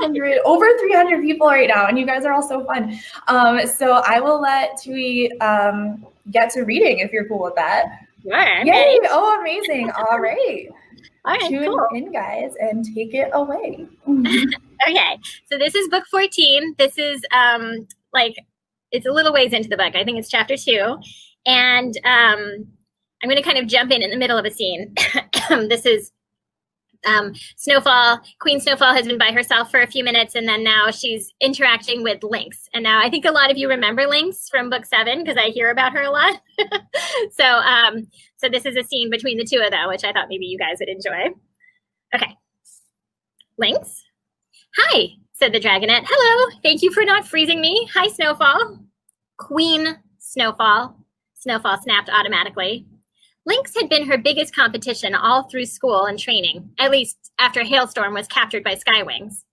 300, over 300 people right now, and you guys are all so fun. So I will let Tui get to reading if you're cool with that. Sure. Okay. Yay! Oh, amazing. All right. All right, Tune cool. in, guys, and take it away. Okay, so this is book 14. This is it's a little ways into the book. I think it's chapter 2. And I'm going to kind of jump in the middle of a scene. This is Snowfall. Queen Snowfall has been by herself for a few minutes, and then now she's interacting with Lynx. And now I think a lot of you remember Lynx from book 7 because I hear about her a lot. So this is a scene between the two of them, which I thought maybe you guys would enjoy. Okay. Lynx? Hi, said the dragonette. Hello, thank you for not freezing me. Hi, Snowfall. Queen Snowfall. Snowfall snapped automatically. Lynx had been her biggest competition all through school and training, at least after Hailstorm was captured by Skywings.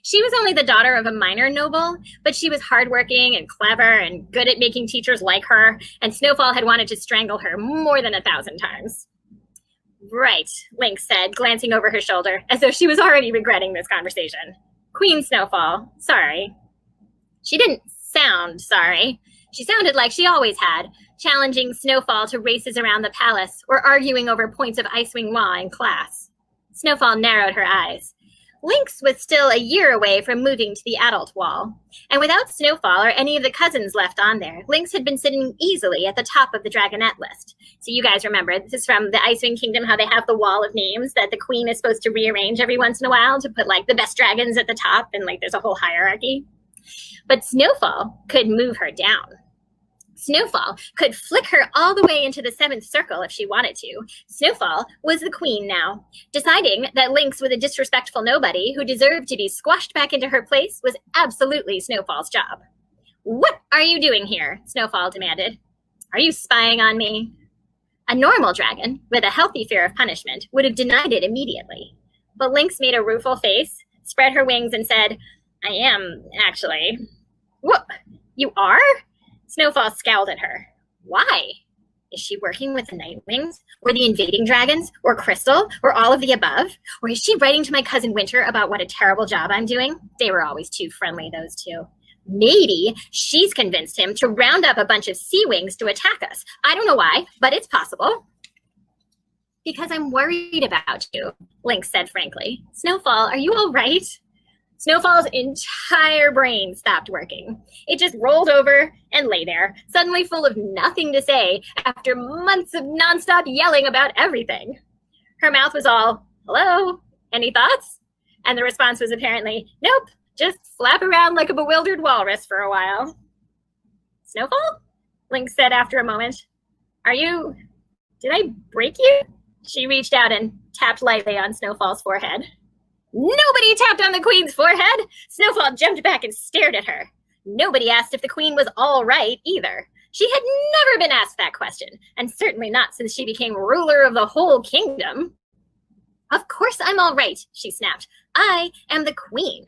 She was only the daughter of a minor noble, but she was hardworking and clever and good at making teachers like her, and Snowfall had wanted to strangle her more than 1,000 times. Right, Lynx said, glancing over her shoulder, as though she was already regretting this conversation. Queen Snowfall, sorry. She didn't sound sorry. She sounded like she always had, challenging Snowfall to races around the palace or arguing over points of Icewing law in class. Snowfall narrowed her eyes. Lynx was still a year away from moving to the adult wall, and without Snowfall or any of the cousins left on there, Lynx had been sitting easily at the top of the dragonette list. So you guys remember, this is from the Icewing Kingdom, how they have the wall of names that the queen is supposed to rearrange every once in a while to put the best dragons at the top, and there's a whole hierarchy. But Snowfall could move her down. Snowfall could flick her all the way into the 7th circle if she wanted to. Snowfall was the queen now. Deciding that Lynx was a disrespectful nobody who deserved to be squashed back into her place was absolutely Snowfall's job. What are you doing here? Snowfall demanded. Are you spying on me? A normal dragon, with a healthy fear of punishment, would have denied it immediately. But Lynx made a rueful face, spread her wings, and said, I am, actually. What? You are? Snowfall scowled at her. Why? Is she working with the Nightwings, or the invading dragons, or Crystal, or all of the above? Or is she writing to my cousin Winter about what a terrible job I'm doing? They were always too friendly, those two. Maybe she's convinced him to round up a bunch of sea wings to attack us. I don't know why, but it's possible. Because I'm worried about you, Lynx said frankly. Snowfall, are you all right? Snowfall's entire brain stopped working. It just rolled over and lay there, suddenly full of nothing to say after months of nonstop yelling about everything. Her mouth was all, hello, any thoughts? And the response was apparently, nope, just flap around like a bewildered walrus for a while. Snowfall? Lynx said after a moment. Did I break you? She reached out and tapped lightly on Snowfall's forehead. Nobody tapped on the queen's forehead. Snowfall jumped back and stared at her. Nobody asked if the queen was all right either. She had never been asked that question, and certainly not since she became ruler of the whole kingdom. Of course I'm all right, she snapped. I am the queen.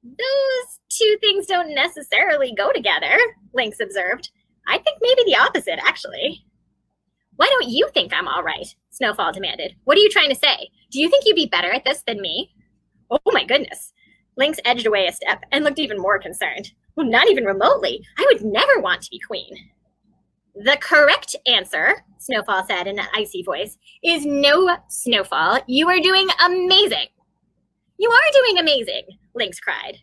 Those two things don't necessarily go together, Lynx observed. I think maybe the opposite, actually. Why don't you think I'm all right? Snowfall demanded. What are you trying to say? Do you think you'd be better at this than me? Oh my goodness. Lynx edged away a step and looked even more concerned. Well, not even remotely. I would never want to be queen. The correct answer, Snowfall said in an icy voice, is no, Snowfall. You are doing amazing. You are doing amazing, Lynx cried.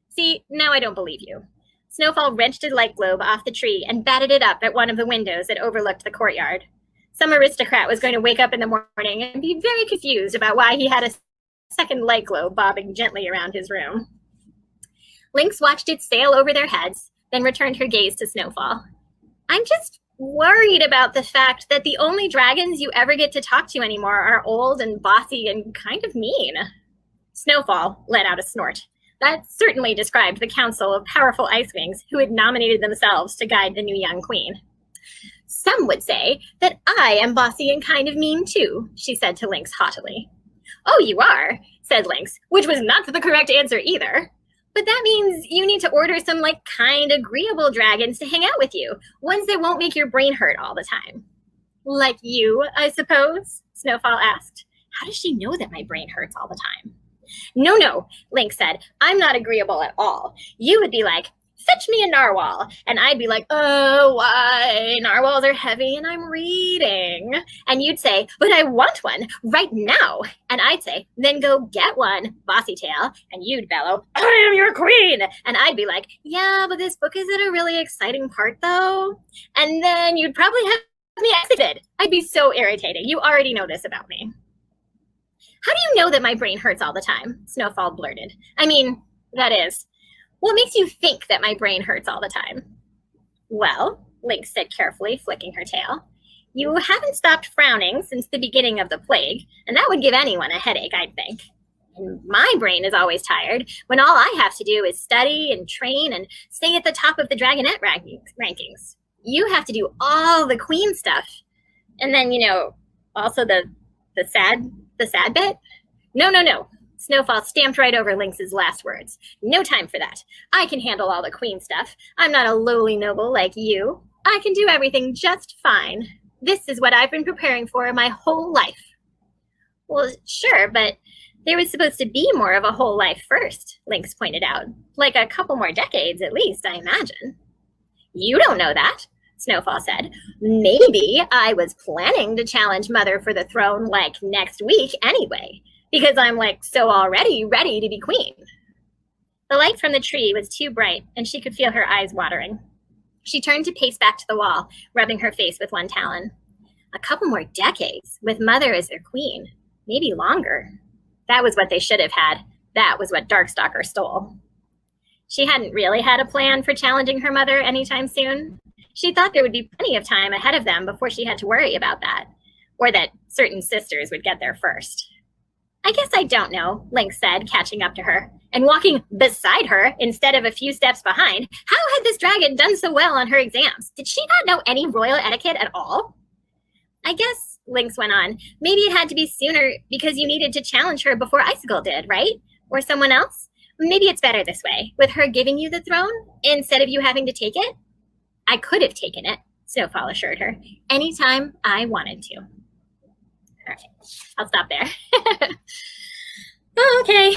See, now I don't believe you. Snowfall wrenched a light globe off the tree and batted it up at one of the windows that overlooked the courtyard. Some aristocrat was going to wake up in the morning and be very confused about why he had a second light globe bobbing gently around his room. Lynx watched it sail over their heads, then returned her gaze to Snowfall. I'm just worried about the fact that the only dragons you ever get to talk to anymore are old and bossy and kind of mean. Snowfall let out a snort. That certainly described the council of powerful Icewings who had nominated themselves to guide the new young queen. Some would say that I am bossy and kind of mean too, she said to Lynx haughtily. Oh, you are, said Lynx, which was not the correct answer either. But that means you need to order some kind, agreeable dragons to hang out with you, ones that won't make your brain hurt all the time. Like you, I suppose? Snowfall asked. How does she know that my brain hurts all the time? No, no, Lynx said. I'm not agreeable at all. You would be like, fetch me a narwhal. And I'd be like, oh, why? Narwhals are heavy and I'm reading. And you'd say, but I want one right now. And I'd say, then go get one, bossy tail. And you'd bellow, I am your queen. And I'd be like, yeah, but this book isn't a really exciting part though. And then you'd probably have me exited. I'd be so irritating. You already know this about me. How do you know that my brain hurts all the time? Snowfall blurted. I mean, that is, what makes you think that my brain hurts all the time? Well, Lynx said carefully, flicking her tail, you haven't stopped frowning since the beginning of the plague, and that would give anyone a headache, I'd think. And my brain is always tired when all I have to do is study and train and stay at the top of the Dragonette rankings. You have to do all the queen stuff. And then, also the sad bit? No. Snowfall stamped right over Lynx's last words. No time for that. I can handle all the queen stuff. I'm not a lowly noble like you. I can do everything just fine. This is what I've been preparing for my whole life. Well, sure, but there was supposed to be more of a whole life first, Lynx pointed out. Like a couple more decades at least, I imagine. You don't know that, Snowfall said. Maybe I was planning to challenge Mother for the throne like next week anyway, because I'm so already ready to be queen. The light from the tree was too bright and she could feel her eyes watering. She turned to pace back to the wall, rubbing her face with one talon. A couple more decades with Mother as their queen, maybe longer. That was what they should have had. That was what Darkstalker stole. She hadn't really had a plan for challenging her mother anytime soon. She thought there would be plenty of time ahead of them before she had to worry about that, or that certain sisters would get there first. I guess I don't know, Lynx said, catching up to her, and walking beside her instead of a few steps behind. How had this dragon done so well on her exams? Did she not know any royal etiquette at all? I guess, Lynx went on, maybe it had to be sooner because you needed to challenge her before Icicle did, right? Or someone else? Maybe it's better this way, with her giving you the throne instead of you having to take it. I could have taken it, Snowfall assured her, anytime I wanted to. All right, I'll stop there. Okay.